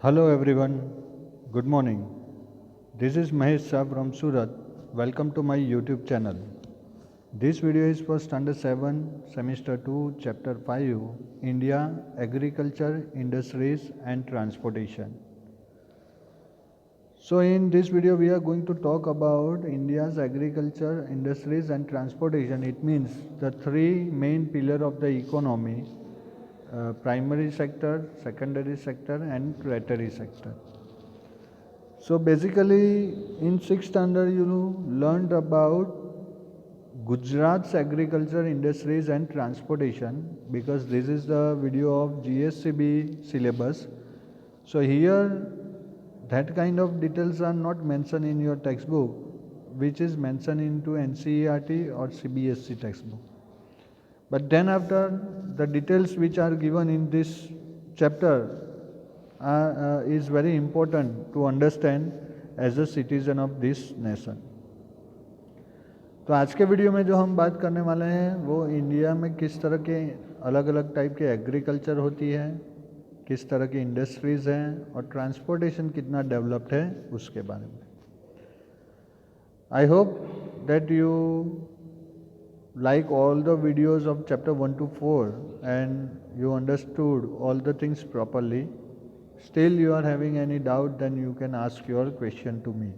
Hello everyone, good morning. This is Mahesh Shah from Surat. Welcome to my YouTube channel. This video is for Standard 7, Semester 2, Chapter 5, India, Agriculture, Industries and Transportation. So in this video we are going to talk about India's agriculture, industries and transportation. It means the three main pillars of the economy, primary sector, secondary sector and tertiary sector. So basically in 6th standard you learned about Gujarat's agriculture, industries and transportation because this is the video of GSCB syllabus. So here that kind of details are not mentioned in your textbook, which is mentioned into NCERT or CBSE textbook. But then after the details which are given in this chapter is very important to understand as a citizen of this nation. तो आज के video में जो हम बात करने वाले हैं वो इंडिया में किस तरह के अलग अलग टाइप के एग्रीकल्चर होती है, किस तरह की इंडस्ट्रीज़ हैं और ट्रांसपोर्टेशन कितना डेवलप्ड है उसके बारे में. I hope that you like all the videos of chapter 1 to 4 and you understood all the things properly. Still you are having any doubt, then you can ask your question to me.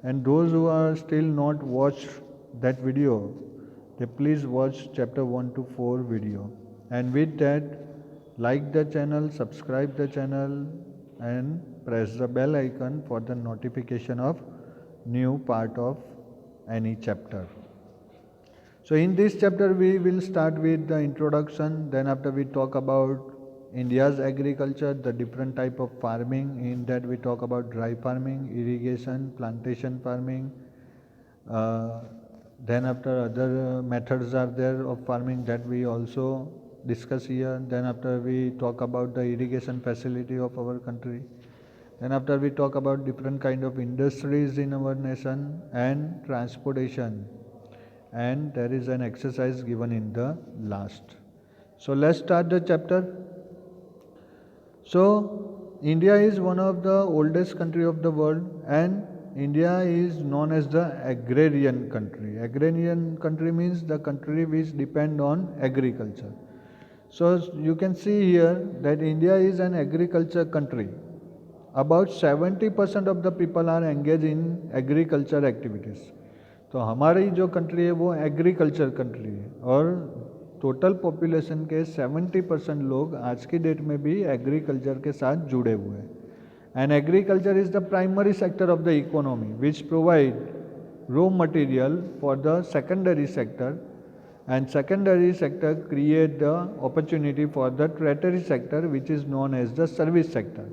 And those who are still not watched that video, they please watch chapter 1 to 4 video. And with that, like the channel, subscribe the channel and press the bell icon for the notification of new part of any chapter. So in this chapter we will start with the introduction, then after we talk about India's agriculture, the different type of farming. In that we talk about dry farming, irrigation, plantation farming. Then after other methods are there of farming that we also discuss here. Then after we talk about the irrigation facility of our country. Then after we talk about different kind of industries in our nation and transportation. And there is an exercise given in the last. So let's start the chapter. So India is one of the oldest country of the world and India is known as the agrarian country. Agrarian country means the country which depend on agriculture. So you can see here that India is an agriculture country. About 70% of the people are engaged in agriculture activities. तो हमारी जो country है वो agriculture country है और total population के 70% लोग आज की डेट में भी एग्रीकल्चर के साथ जुड़े हुए हैं. And agriculture is the primary sector of the economy which provide raw material for the secondary sector and secondary sector create the opportunity for the tertiary sector which is known as the service sector.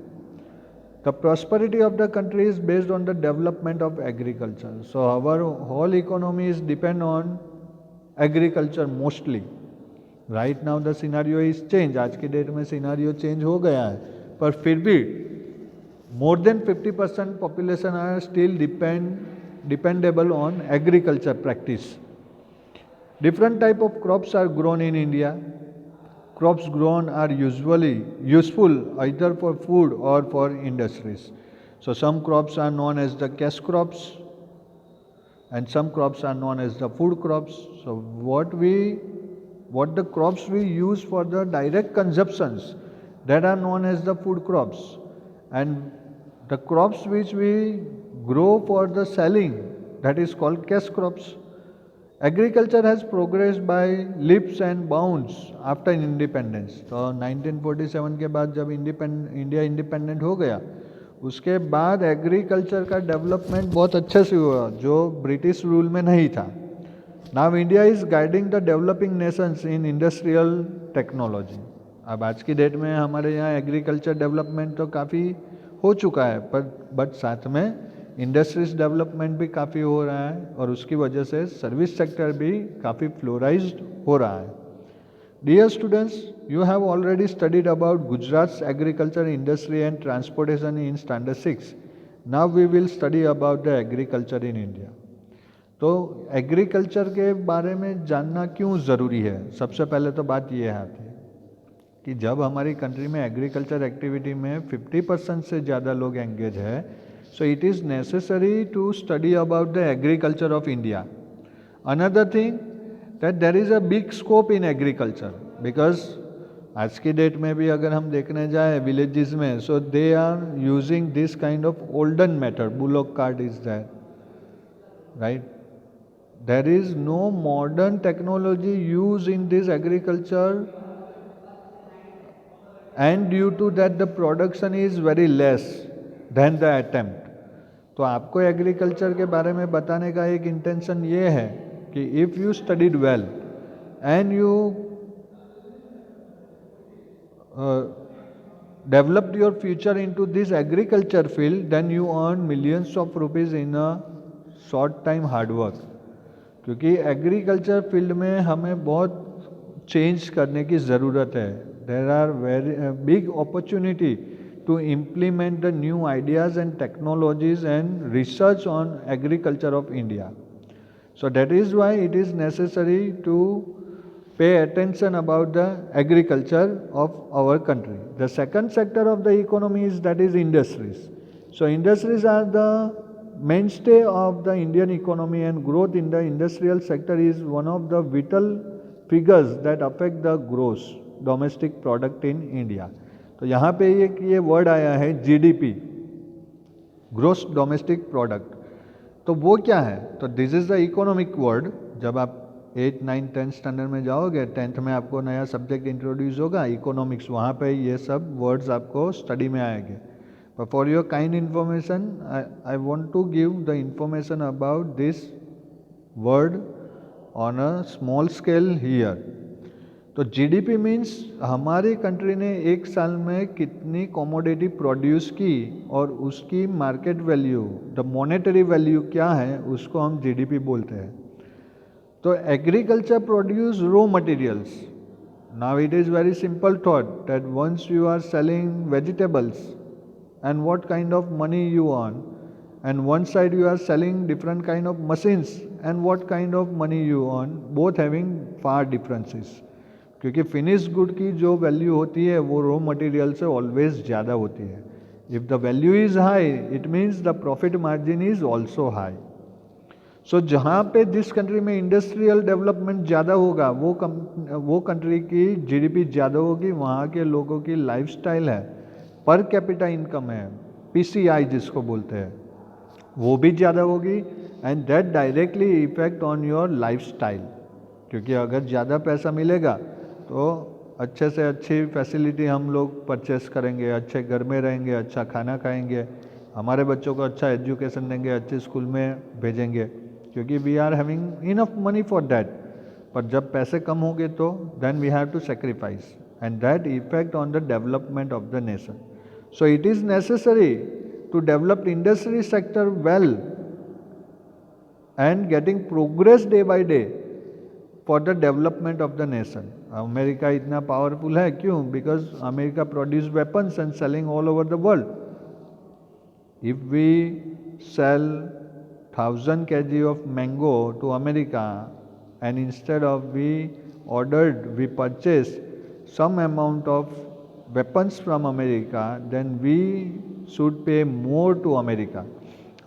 The prosperity of the country is based on the development of agriculture. So our whole economy is depend on agriculture mostly. Right now the scenario is changed. आज की date में scenario change हो गया है, पर फिर भी more than 50% population are still dependable on agriculture practice. Different type of crops are grown in India. Crops grown are usually useful either for food or for industries. So some crops are known as the cash crops and some crops are known as the food crops. So what the crops we use for the direct consumptions, that are known as the food crops, and the crops which we grow for the selling, that is called cash crops. Agriculture has progressed by leaps and bounds after independence. तो 1947 के बाद जब India independent हो गया उसके बाद agriculture का development बहुत अच्छे से हुआ जो ब्रिटिश रूल में नहीं था. Now India is guiding the developing Nations in industrial technology. अब आज की डेट में हमारे यहाँ एग्रीकल्चर डेवलपमेंट तो काफ़ी हो चुका है बट साथ में इंडस्ट्रीज डेवलपमेंट भी काफ़ी हो रहा है और उसकी वजह से सर्विस सेक्टर भी काफ़ी फ्लोराइज्ड हो रहा है. Dear students, you have already studied about Gujarat agriculture industry and transportation in standard 6. Now we will study about the agriculture in India. तो एग्रीकल्चर के बारे में जानना क्यों ज़रूरी है? सबसे पहले तो बात ये आती है कि जब हमारी कंट्री में एग्रीकल्चर एक्टिविटी में 50% से ज़्यादा लोग एंगेज है, so it is necessary to study about the agriculture of India. Another thing that there is a big scope in agriculture, because आज की डेट में भी अगर हम देखने जाए विलेजेस में, so they are using this kind of olden method. Bullock cart is that, right? There is no modern technology used in this agriculture, and due to that the production is very less than the attempt. तो आपको agriculture के बारे में बताने का एक intention ये है कि if you studied well and you developed your future into this agriculture field, then you earn millions of rupees in a short time hard work. क्योंकि एग्रीकल्चर फील्ड में हमें बहुत चेंज करने की ज़रूरत है. There are very big opportunity to implement the new ideas and technologies and research on agriculture of India. So that is why it is necessary to pay attention about the agriculture of our country. The second sector of the economy is that is industries. So industries are the mainstay of the Indian economy, and growth in the industrial sector is one of the vital figures that affect the gross domestic product in India. तो यहाँ पे ये word आया है GDP, gross domestic product. तो वो क्या है? तो this is the economic word. जब आप 8, 9, 10 स्टैंडर्ड में जाओगे, 10th में आपको नया सब्जेक्ट इंट्रोड्यूस होगा इकोनॉमिक्स, वहाँ पे ये सब वर्ड्स आपको स्टडी में आएंगे. But for your kind information I want to give the information about this word on a small scale here. तो जीडीपी मीन्स हमारी कंट्री ने एक साल में कितनी कमोडिटी प्रोड्यूस की और उसकी market value, the monetary value क्या है, उसको हम जीडीपी बोलते हैं. So agriculture produce raw materials. Now it is very simple thought that once you are selling vegetables and what kind of money you earn, and one side you are selling different kind of machines and what kind of money you earn, both having far differences. क्योंकि finish good की जो value होती है वो raw material से always ज़्यादा होती है. If the value is high it means the profit margin is also high. So जहाँ पे जिस कंट्री में इंडस्ट्रियल डेवलपमेंट ज़्यादा होगा वो कंट्री की जीडीपी ज़्यादा होगी, वहाँ के लोगों की लाइफस्टाइल है, पर कैपिटा इनकम है, पीसीआई जिसको बोलते हैं, वो भी ज़्यादा होगी, and that directly effect on your lifestyle. क्योंकि अगर ज़्यादा पैसा मिलेगा तो अच्छे से अच्छी फैसिलिटी हम लोग परचेस करेंगे, अच्छे घर में रहेंगे, अच्छा खाना खाएंगे, हमारे बच्चों को अच्छा एजुकेशन देंगे, अच्छे स्कूल में भेजेंगे, क्योंकि we are having enough money for that. पर जब पैसे कम होंगे तो then we have to sacrifice, and that effect on the development of the nation. So it is necessary to develop industry sector well and getting progress day by day for the development of the nation. America इतना powerful है क्यों? Because America produce weapons and selling all over the world. If we sell 1000 kg of mango to America, and instead of we purchase some amount of weapons from America, then we should pay more to America.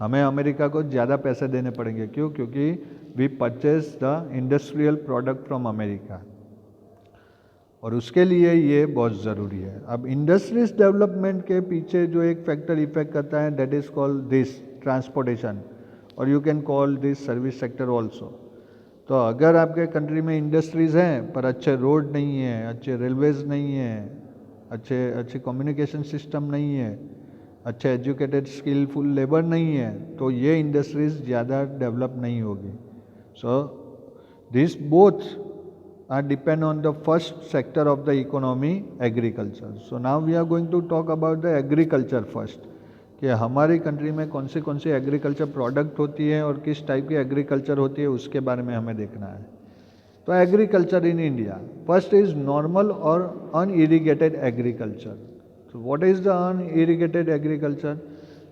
हमें America को ज़्यादा पैसे देने पड़ेंगे. क्यों? क्योंकि we purchase the industrial product from America. और उसके लिए ये बहुत ज़रूरी है. अब इंडस्ट्रीज डेवलपमेंट के पीछे जो एक फैक्टर इफेक्ट करता है, that is called this transportation, और you can call this service sector also. तो अगर आपके कंट्री में इंडस्ट्रीज़ हैं पर अच्छे रोड नहीं है, अच्छे रेलवेज़ नहीं है, अच्छे कम्युनिकेशन सिस्टम नहीं है, अच्छे एजुकेटेड स्किलफुल लेबर नहीं है, तो ये इंडस्ट्रीज़ ज़्यादा डेवलप नहीं होगी. So this both are depend on the first sector of the economy, agriculture. So now we are going to talk about the agriculture first, कि हमारी कंट्री में कौन सी एग्रीकल्चर प्रोडक्ट होती है और किस टाइप की एग्रीकल्चर होती है, उसके बारे में हमें देखना है. तो agriculture in India, first is normal और unirrigated agriculture. So what is the unirrigated agriculture?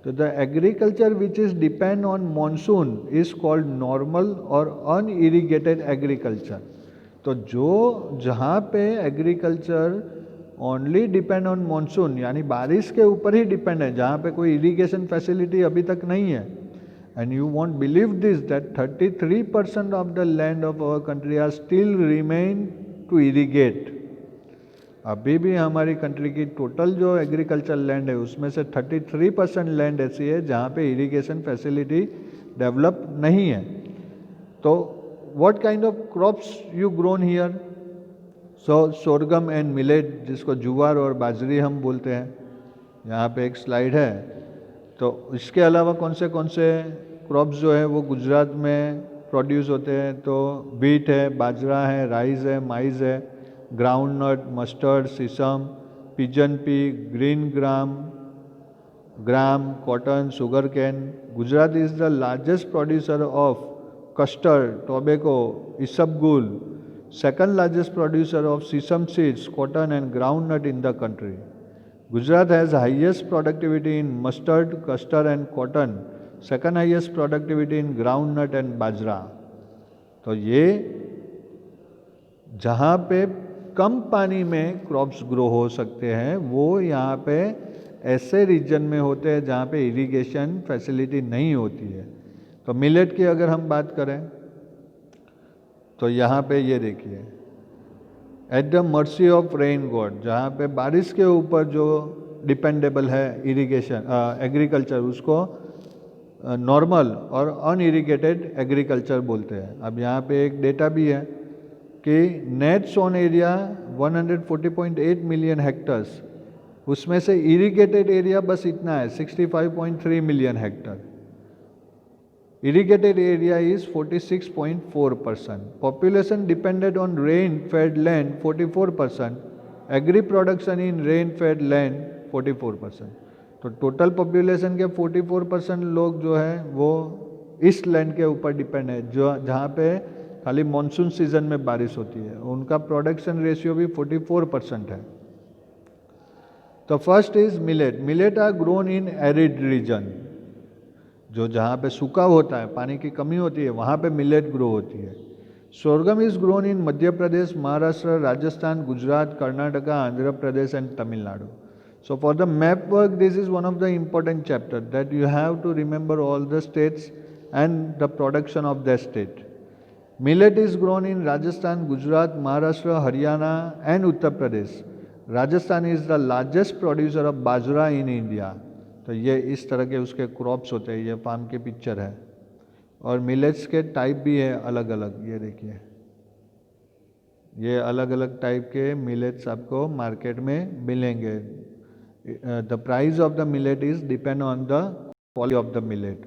So the agriculture which is depend on monsoon is called normal or unirrigated agriculture. तो जो जहाँ पे agriculture only depend on monsoon, यानी बारिश के ऊपर ही depend है, जहाँ पे कोई इरिगेशन फैसिलिटी अभी तक नहीं है. And you won't believe this that 33% of the land of our country are still remain to irrigate. अभी भी हमारी कंट्री की टोटल जो एग्रीकल्चर लैंड है उसमें से 33% लैंड ऐसी है जहाँ पे इरिगेशन फैसिलिटी डेवलप नहीं है. तो what kind of crops you grown here? Sorghum and millet, जिसको जुवार और बाजरी हम बोलते हैं. यहाँ पे एक स्लाइड है. तो इसके अलावा कौन से क्रॉप्स जो है वो गुजरात में प्रोड्यूस होते हैं? तो व्हीट है, बाजरा है, राइस है, माइज है, groundnut, mustard, sesame, pigeon pea, green gram, cotton, sugarcane. Gujarat is the largest producer of castor, tobacco, isabgol, second largest producer of sesame seeds, cotton and groundnut in the country. Gujarat has highest productivity in mustard, custard and cotton, second highest productivity in groundnut and bajra. तो ये जहाँ पे कम पानी में crops grow हो सकते हैं वो यहाँ पे ऐसे रीजन में होते हैं जहाँ पे इरिगेशन फैसिलिटी नहीं होती है. तो मिलेट की अगर हम बात करें तो यहाँ पे ये देखिए, at the mercy of rain God, जहाँ पे बारिश के ऊपर जो डिपेंडेबल है इरिगेशन एग्रीकल्चर, उसको नॉर्मल और अनइरिगेटेड एग्रीकल्चर बोलते हैं. अब यहाँ पे एक डेटा भी है कि net sown area 140.8 million hectares, उसमें से इरिगेटेड एरिया बस इतना है 65.3 million Hector. Irrigated area is 46.4%. Population dependent on rain-fed land 44%. Agri production in rain-fed land 44%. तो टोटल पॉपुलेशन के 44% लोग जो है वो इस लैंड के ऊपर डिपेंड है, जो जहाँ पे खाली मॉनसून सीजन में बारिश होती है. उनका प्रोडक्शन रेशियो भी 44% है. तो first is millet. Millet are grown in arid region, जो जहाँ पे सूखा होता है, पानी की कमी होती है, वहाँ पे मिलेट ग्रो होती है. Sorghum is grown in Madhya Pradesh, Maharashtra, Rajasthan, Gujarat, Karnataka, Andhra Pradesh and Tamil Nadu. So for the map work this is one of the important chapter that you have to remember all the states and the production of the state. Millet is grown in Rajasthan, Gujarat, Maharashtra, Haryana and Uttar Pradesh. Rajasthan is the largest producer of bajra in India. तो ये इस तरह के उसके crops होते हैं. ये farm की पिक्चर है. और मिलेट्स के टाइप भी है अलग अलग. ये देखिए, ये अलग अलग टाइप के मिलेट्स आपको मार्केट में मिलेंगे. The price of the millet is depend on the quality of the millet.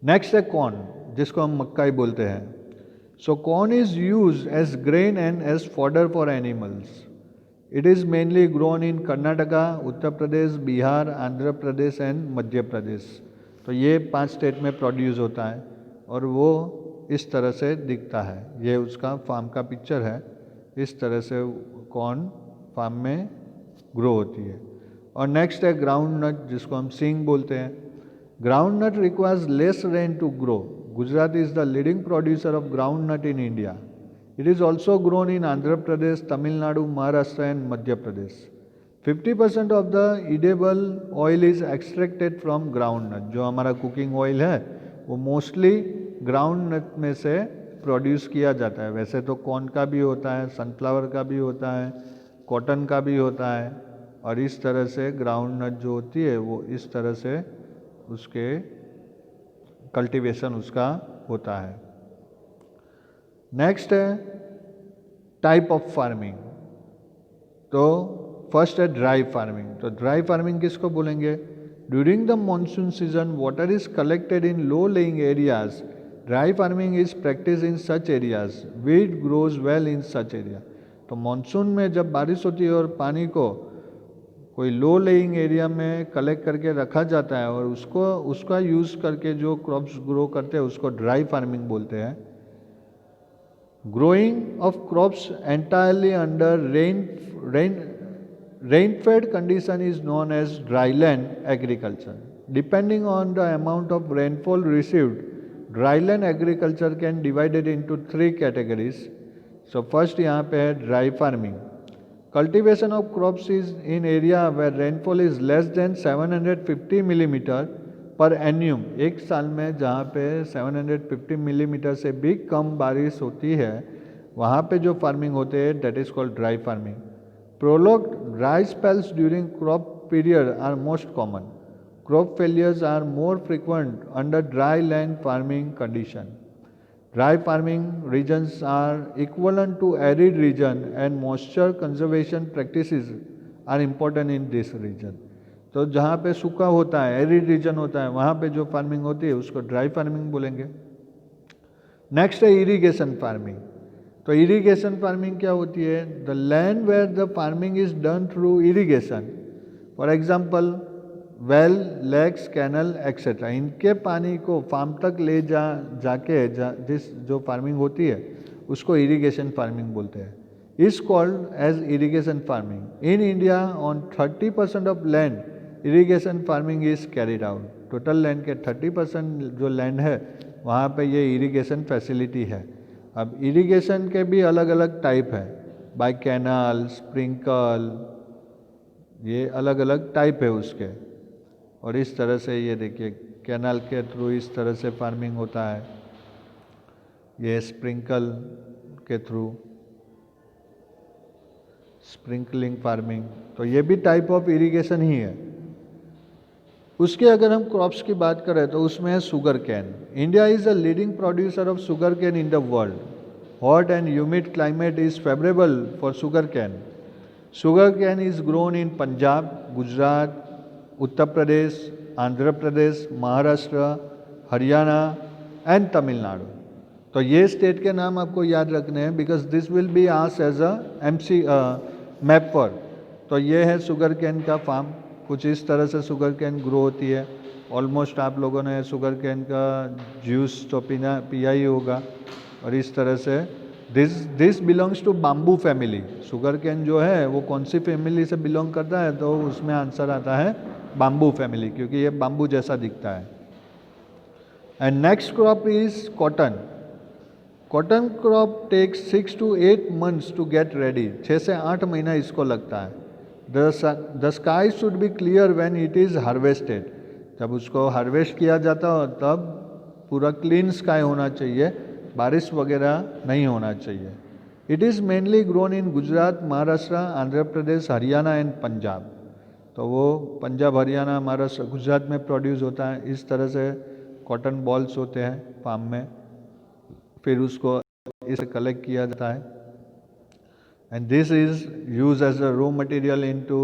Next है कॉर्न, जिसको हम मक्काई बोलते हैं. So corn is use as grain and as fodder for animals. It is mainly grown in Karnataka, Uttar Pradesh, Bihar, Andhra Pradesh and Madhya Pradesh. तो ये 5 state में produce होता है और वो इस तरह से दिखता है. ये उसका फार्म का पिक्चर है. इस तरह से कॉर्न फार्म में ग्रो होती है. और नेक्स्ट है ग्राउंड नट, जिसको हम सिंग बोलते हैं. Groundnut requires less rain to grow. Gujarat is the leading producer of groundnut in India. It is also grown in Andhra Pradesh, Tamil Nadu, Maharashtra and Madhya Pradesh. 50% of the edible oil is extracted from groundnut. जो हमारा cooking oil है वो mostly groundnut में से produce किया जाता है. वैसे तो कॉर्न का भी होता है, सनफ्लावर का भी होता है, कॉटन का भी होता है. और इस तरह से ग्राउंडनट जो होती है वो इस तरह से उसके कल्टीवेशन उसका होता है. नेक्स्ट है टाइप ऑफ फार्मिंग. तो फर्स्ट है ड्राई फार्मिंग. तो ड्राई फार्मिंग किसको बोलेंगे? During the monsoon season water is collected in low laying areas. Dry farming is practice in such areas. Wheat grows well in such area. तो monsoon में जब बारिश होती है और पानी को कोई लो लेइंग एरिया में कलेक्ट करके रखा जाता है और उसका यूज़ करके जो क्रॉप्स ग्रो करते हैं उसको ड्राई फार्मिंग बोलते हैं. Growing of crops entirely under rain-fed condition is known as dryland agriculture. Depending on the amount of rainfall received, dryland agriculture can be divided into 3 categories. So first यहाँ पे है dry farming. Cultivation of crops is in area where rainfall is less than 750 millimeter पर एन्यूम, एक साल में जहाँ पे 750 millimetre से भी कम बारिश होती है वहाँ पे जो फार्मिंग होते हैं that is called dry farming. Prolonged dry spells during crop period are most common. Crop failures are more frequent under dry land farming condition. Dry farming regions are equivalent to arid region and moisture conservation practices are important in this region. तो जहाँ पे सूखा होता है, arid region होता है, वहाँ पे जो फार्मिंग होती है उसको ड्राई फार्मिंग बोलेंगे. नेक्स्ट है इरिगेशन फार्मिंग. तो इरिगेशन फार्मिंग क्या होती है? The land where the farming is done through irrigation. For example well, lakes, canal etcetera, इनके पानी को फार्म तक ले जाके जिस जो फार्मिंग होती है उसको इरिगेशन फार्मिंग बोलते हैं. Is called as irrigation farming. In India on 30% of land irrigation farming is carried out. Total land के 30% जो लैंड है वहाँ पे ये इरिगेशन फैसिलिटी है. अब इरिगेशन के भी अलग अलग टाइप है, बाय कैनाल, स्प्रिंकल, ये अलग अलग टाइप है उसके. और इस तरह से ये देखिए कैनाल के थ्रू इस तरह से फार्मिंग होता है, ये स्प्रिंकल के थ्रू स्प्रिंकलिंग फार्मिंग. तो ये भी टाइप ऑफ इरिगेशन ही है. उसके अगर हम क्रॉप्स की बात करें तो उसमें है sugar cane. India is a leading producer of sugar cane in the world. Hot and humid climate is favourable for sugar cane. Sugar cane is grown in Punjab, Gujarat, Uttar Pradesh, Andhra Pradesh, Maharashtra, Haryana and Tamil Nadu. तो ये स्टेट के नाम आपको याद रखने हैं because this will be asked as a MC map पर. तो ये है शुगर कैन का फार्म. कुछ इस तरह से शुगर कैन ग्रो होती है. ऑलमोस्ट आप लोगों ने शुगर कैन का जूस तो पिया ही होगा. और इस तरह से this belongs to bamboo family. Sugarcane जो है वो कौन सी फैमिली से बिलोंग करता है? तो उसमें आंसर आता है बाम्बू फैमिली, क्योंकि ये बाम्बू जैसा दिखता है. And next crop is cotton. Cotton crop takes 6 to 8 months to get ready. 6 से 8 महीना इसको लगता है. The sky should be clear when it is harvested. जब उसको हार्वेस्ट किया जाता हो तब पूरा क्लीन स्काई होना चाहिए, बारिश वगैरह नहीं होना चाहिए. It is mainly grown in Gujarat, Maharashtra, Andhra Pradesh, Haryana and Punjab. तो वो पंजाब, हरियाणा, महाराष्ट्र, गुजरात में प्रोड्यूस होता है. इस तरह से कॉटन बॉल्स होते हैं फार्म में, फिर उसको इसे कलेक्ट किया जाता है. And this is use as a raw material into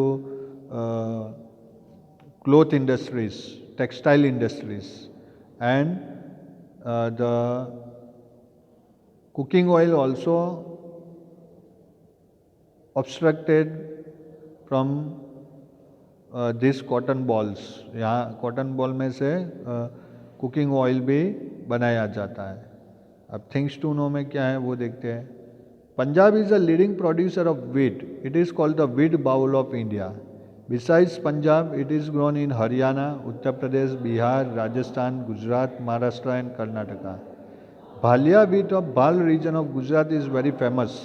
cloth industries, textile industries and the cooking oil also obstructed from this cotton balls. यहाँ कॉटन बॉल में से कुकिंग ऑयल भी बनाया जाता है. अब थिंग्स टू नो में क्या है वो देखते हैं. Punjab is a leading producer of wheat. It is called the wheat bowl of India. Besides Punjab it is grown in Haryana, Uttar Pradesh, Bihar, Rajasthan, Gujarat, Maharashtra and Karnataka. Bhalia wheat of Bhal region of Gujarat is very famous.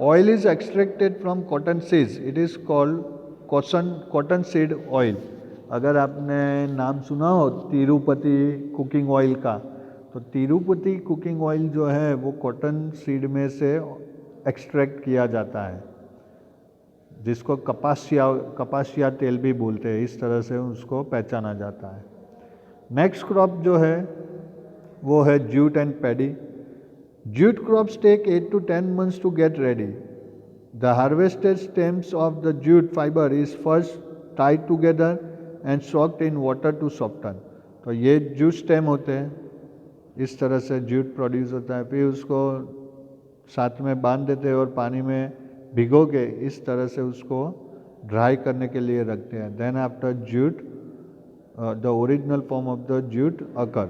Oil is extracted from cotton seeds. It is called cotton seed oil. अगर आपने नाम सुना हो Tirupati cooking oil का, तो Tirupati cooking oil जो है वो कॉटन सीड में से एक्सट्रैक्ट किया जाता है, जिसको कपासिया तेल भी बोलते हैं. इस तरह से उसको पहचाना जाता है. नेक्स्ट क्रॉप जो है वो है jute and paddy. Jute crops take 8 to 10 months to get ready. The harvested stems of the jute fibre is first tied together and soaked in water to soften. तो ये जूट स्टेम होते हैं, इस तरह से जूट प्रोड्यूस होता है. फिर उसको साथ में बांध देते हैं और पानी में भिगो के इस तरह से उसको ड्राई करने के लिए रखते हैं. Then after jute the original form of the jute occur.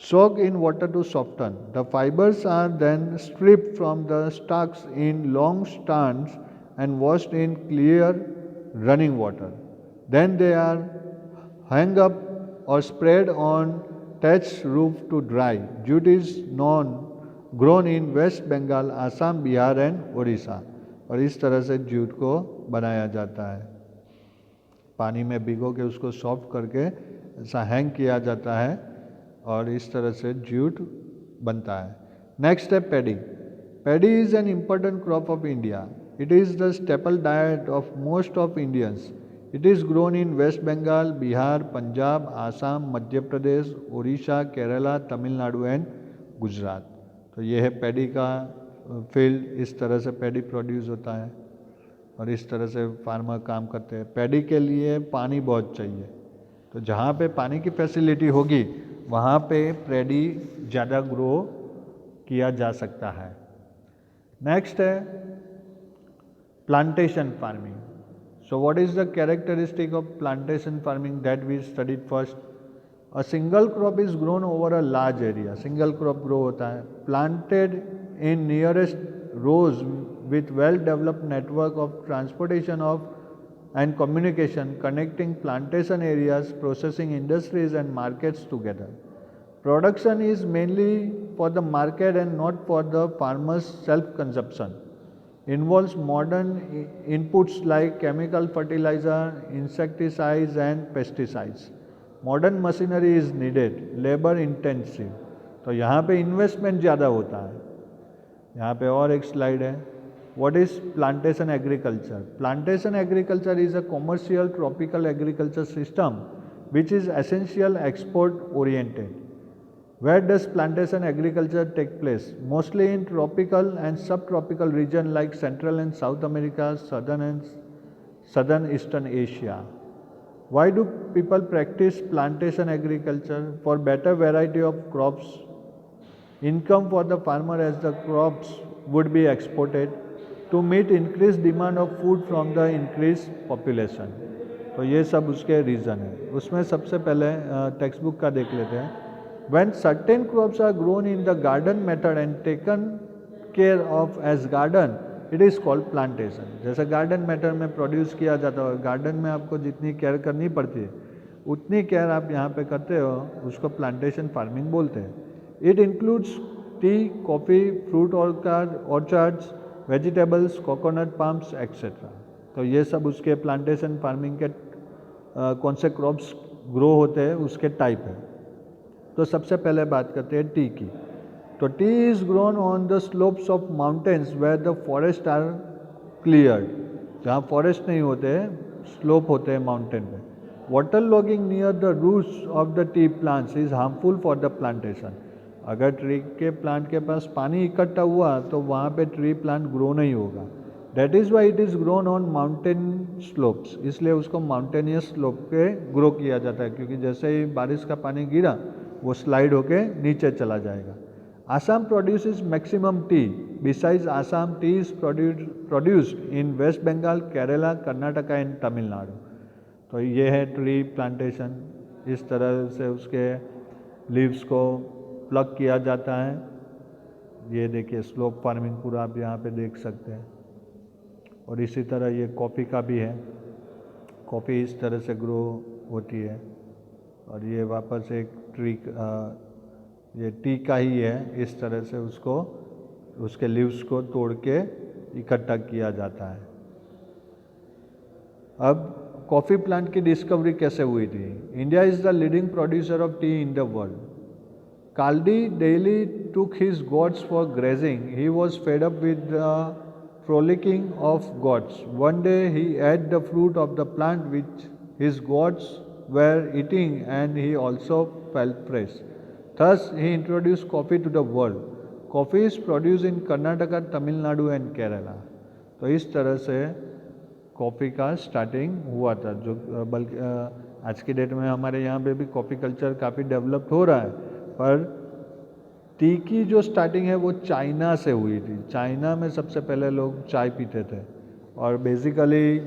Soak in water to soften. The fibers are then stripped from the stalks in long strands and washed in clear running water. Then they are hung up or spread on thatched roof to dry. Jute is known grown in waste Bengal, Assam, Bihar and Orissa. और इस तरह से jute को बनाया जाता है। पानी में भिगो के उसको सॉफ्ट करके ऐसा हैंग किया जाता है और इस तरह से जूट बनता है। नेक्स्ट है paddy. Paddy is an important crop of India. It is the staple diet of most of Indians. It is grown in waste Bengal, Bihar, Punjab, Assam, Madhya Pradesh, Orissa, Kerala, Tamil Nadu and Gujarat. तो ये है पैडी का फील्ड। इस तरह से पैडी प्रोड्यूस होता है और इस तरह से फार्मर काम करते हैं। पैडी के लिए पानी बहुत चाहिए, तो जहाँ पे पानी की फैसिलिटी होगी वहाँ पे पैडी ज़्यादा ग्रो किया जा सकता है। नेक्स्ट है plantation farming. So what is the characteristic of plantation farming that we studied first? A single crop is grown over a large area. Single crop grow होता है, planted in nearest roads with well-developed network of transportation of and communication connecting plantation areas, processing industries and markets together. Production is mainly for the market and not for the farmer's self-consumption. Involves modern inputs like chemical fertilizer, insecticides and pesticides. Modern machinery is needed, labor intensive. तो यहाँ पे investment ज़्यादा होता है। यहाँ पे और एक स्लाइड है। What is plantation agriculture? Plantation agriculture is a commercial tropical agriculture system which is essential export oriented. Where does plantation agriculture take place? Mostly in tropical and subtropical region like Central and South America, Southern and Southern Eastern Asia. Why do people practice plantation agriculture? For better variety of crops, income for the farmer as the crops would be exported, to meet increased demand of food from the increased population. तो ये सब उसके reason है। उसमें सबसे पहले text book का देख लेते हैं। When certain crops are grown in the garden method and taken care of as garden, it is called plantation. जैसे गार्डन मेथड में प्रोड्यूस किया जाता है, गार्डन में आपको जितनी केयर करनी पड़ती है उतनी केयर आप यहाँ पे करते हो, उसको प्लांटेशन फार्मिंग बोलते हैं। It includes T, coffee, fruit ऑर्चार्ड्स, vegetables, coconut palms etcetera. तो ये सब उसके प्लांटेशन फार्मिंग के कौन से क्रॉप्स ग्रो होते हैं उसके टाइप है। तो सबसे पहले बात करते हैं टी की। तो tea is grown on the slopes of mountains where the forest are cleared. जहाँ फॉरेस्ट नहीं होते स्लोप होते हैं माउंटेन में। Waterlogging near the roots of the tea plants is harmful for the plantation. अगर tree के plant के पास पानी इकट्ठा हुआ तो वहाँ पे ट्री प्लांट ग्रो नहीं होगा। That is why it is grown on mountain slopes. इसलिए उसको माउंटेनियस स्लोप पे ग्रो किया जाता है, क्योंकि जैसे ही बारिश का पानी गिरा वो स्लाइड होके नीचे चला जाएगा। Assam produces maximum tea. Besides Assam, tea is produced in waste Bengal, Kerala, Karnataka and Tamil Nadu. तो ये है ट्री प्लांटेशन। इस तरह से उसके लीव्स को प्लग किया जाता है। ये देखिए स्लोप फार्मिंग पूरा आप यहाँ पे देख सकते हैं। और इसी तरह ये कॉफ़ी का भी है। कॉफ़ी इस तरह से ग्रो होती है और ये वापस एक ट्री ये टी का ही है। इस तरह से उसको उसके लीव्स को तोड़ के इकट्ठा किया जाता है। अब कॉफ़ी प्लांट की डिस्कवरी कैसे हुई थी? India is the leading producer of T in the world. Kaldi daily took his goats for grazing. He was fed up with the frolicking of goats. One day he ate the fruit of the plant which his goats were eating, and he also felt fresh. Thus he introduced coffee to the world. Coffee is produced in Karnataka, Tamil Nadu and Kerala. तो इस तरह से coffee का starting हुआ था। जो बल्कि आज की डेट में हमारे यहाँ पे भी कॉफ़ी कल्चर काफ़ी डेवलप्ड हो रहा है, पर टी की जो स्टार्टिंग है वो चाइना से हुई थी। चाइना में सबसे पहले लोग चाय पीते थे और बेसिकली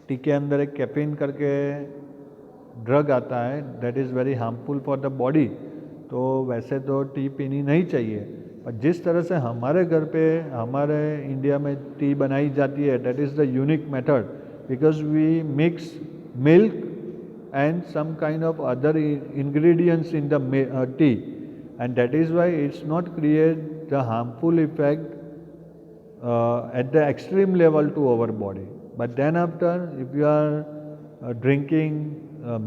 टी के अंदर एक कैफीन करके ड्रग आता है that is very harmful for the body. तो वैसे तो टी पीनी नहीं चाहिए, पर जिस तरह से हमारे घर पे हमारे इंडिया में टी बनाई जाती है that is the unique method, because we mix milk and some kind of other ingredients in the tea, and that is why it's not create the harmful effect at the extreme level to our body. But then after, if you are drinking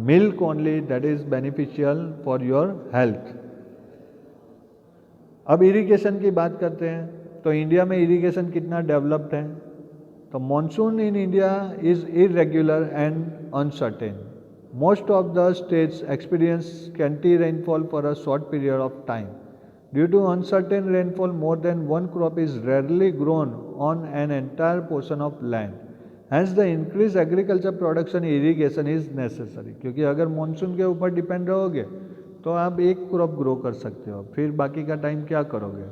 milk only, that is beneficial for your health. अब irrigation की बात करते हैं, तो India में irrigation कितना developed है? तो monsoon in India is irregular and uncertain. Most of the states experience scanty rainfall for a short period of time. Due to uncertain rainfall, more than one crop is rarely grown on an entire portion of land. Hence, the increased agriculture production irrigation is necessary. क्योंकि अगर monsoon के ऊपर depend रहोगे तो आप एक crop grow कर सकते हो, फिर बाकी का टाइम क्या करोगे?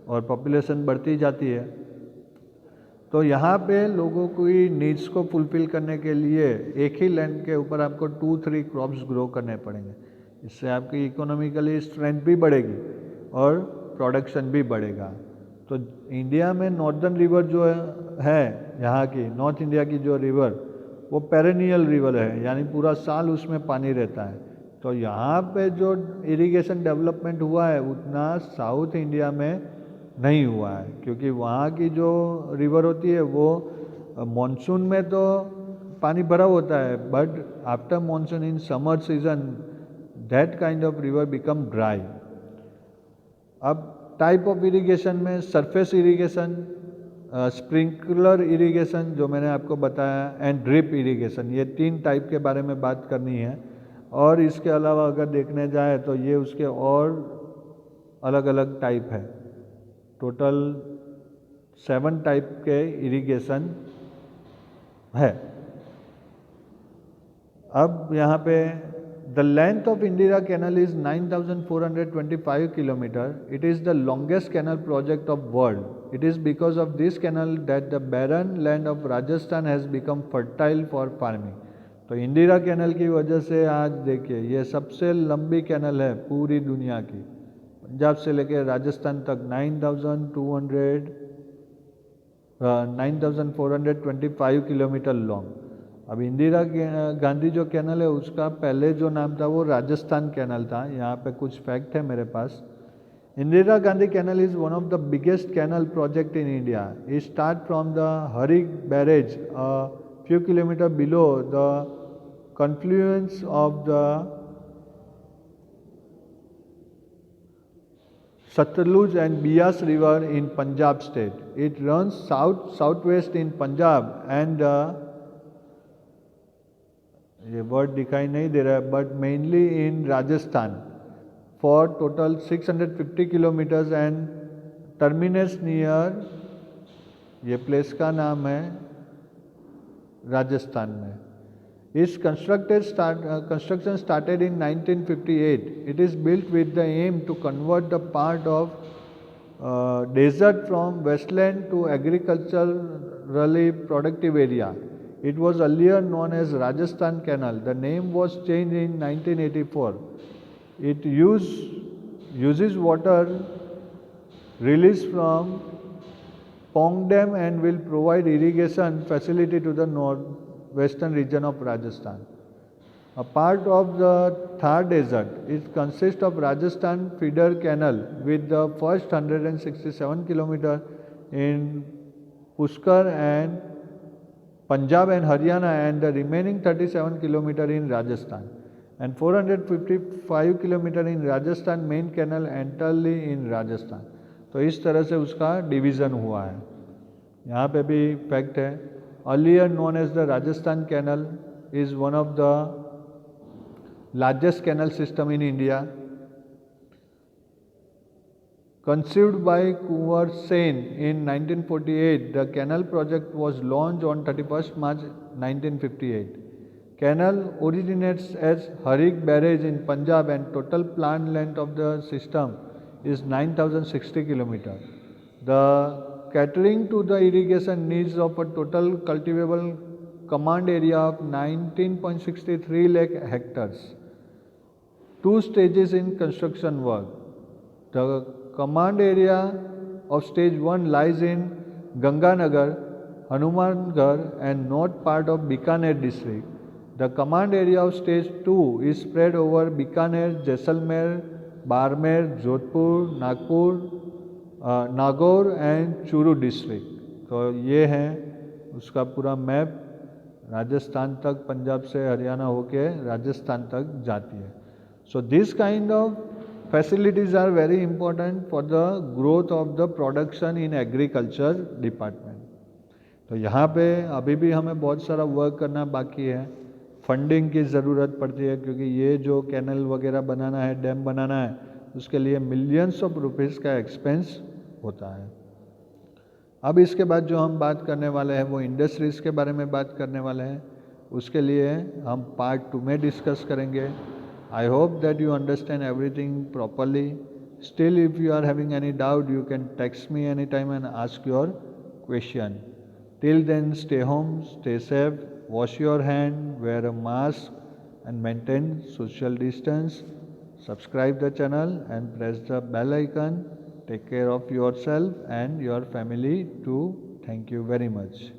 और पॉपुलेशन बढ़ती जाती है. तो यहाँ पे लोगों की नीड्स को फुलफिल करने के लिए एक ही लैंड के ऊपर आपको 2-3 क्रॉप्स ग्रो करने पड़ेंगे. इससे आपकी इकोनॉमिकली स्ट्रेंथ भी बढ़ेगी और प्रोडक्शन भी बढ़ेगा. तो इंडिया में नॉर्दर्न रिवर जो है यहाँ की, नॉर्थ इंडिया की जो रिवर, वो पेरेनियल रिवर है, यानी पूरा साल उसमें पानी रहता है. तो यहाँ पे जो इरिगेशन डेवलपमेंट हुआ है उतना साउथ इंडिया में नहीं हुआ है, क्योंकि वहाँ की जो रिवर होती है वो मॉनसून में तो पानी भरा होता है, but after monsoon in summer season that kind of river become dry. अब टाइप ऑफ इरिगेशन में सरफेस इरिगेशन, स्प्रिंकलर इरिगेशन जो मैंने आपको बताया, एंड ड्रिप इरिगेशन, ये 3 टाइप के बारे में बात करनी है. और इसके अलावा अगर देखने जाए तो ये उसके और अलग अलग टाइप है. टोटल 7 टाइप के इरिगेशन है. अब यहाँ पे the length of Indira canal is 9,425 kilometre. It is the longest canal project of world. It is because of this canal that the barren land of Rajasthan has become fertile for farming. तो Indira canal की वजह से आज देखिए ये सबसे लंबी canal है पूरी दुनिया की, पंजाब से लेकर राजस्थान तक 9,425 किलोमीटर लॉन्ग. अब इंदिरा गांधी जो कैनल है उसका पहले जो नाम था वो राजस्थान कैनल था. यहाँ पे कुछ फैक्ट है मेरे पास. Indira Gandhi canal is one of the biggest canal project in India. It start from the Harike barrage few kilometers below the confluence of the Satluj and Bias river in Punjab state. It runs southwest in Punjab and ये word दिखाई नहीं दे रहा है, but mainly in Rajasthan for total 650 kilometers and terminates near, ये place का नाम है राजस्थान में. Its construction started in 1958. It is built with the aim to convert the part of desert from westland to agriculturally productive area. It was earlier known as Rajasthan Canal. The name was changed in 1984. It uses water released from Pong Dam and will provide irrigation facility to the northwestern region of Rajasthan. A part of the Thar Desert, it consists of Rajasthan feeder canal with the first 167 km in Pushkar and Punjab and Haryana and the remaining 37 km in Rajasthan, and 455 km in Rajasthan main canal entirely in Rajasthan. तो इस तरह से उसका division हुआ है. यहाँ पे भी फैक्ट है. Earlier known as the Rajasthan canal is one of the largest canal system in India. Conceived by Kunwar Sen in 1948, the canal project was launched on 31st March 1958. Canal originates as Harik Barrage in Punjab and total planned length of the system is 9,060 km. The catering to the irrigation needs of a total cultivable command area of 19.63 lakh hectares. 2 stages in construction work. The command area of stage 1 lies in Ganganagar, Hanumangarh and north part of Bikaner district. The command area of stage 2 is spread over Bikaner, Jaisalmer, Barmer, Jodhpur, Nagpur Nagaur and Churu district. तो ये है उसका पूरा map, Rajasthan तक, पंजाब से हरियाणा होके राजस्थान तक जाती है। So this kind of facilities are very important for the growth of the production in agriculture department। तो यहाँ पे अभी भी हमें बहुत सारा वर्क करना बाकी है, फंडिंग की ज़रूरत पड़ती है, क्योंकि ये जो कैनल वगैरह बनाना है, डैम बनाना है, उसके लिए मिलियंस ऑफ रुपीज़ का एक्सपेंस होता है। अब इसके बाद जो हम बात करने वाले हैं वो इंडस्ट्रीज़ के बारे में बात करने वाले हैं, उसके लिए हम पार्ट 2 में डिस्कस करेंगे। I hope that you understand everything properly. Still, if you are having any doubt, you can text me anytime and ask your question. Till then, stay home, stay safe, wash your hand, wear a mask, and maintain social distance. Subscribe the channel and press the bell icon. Take care of yourself and your family too. Thank you very much.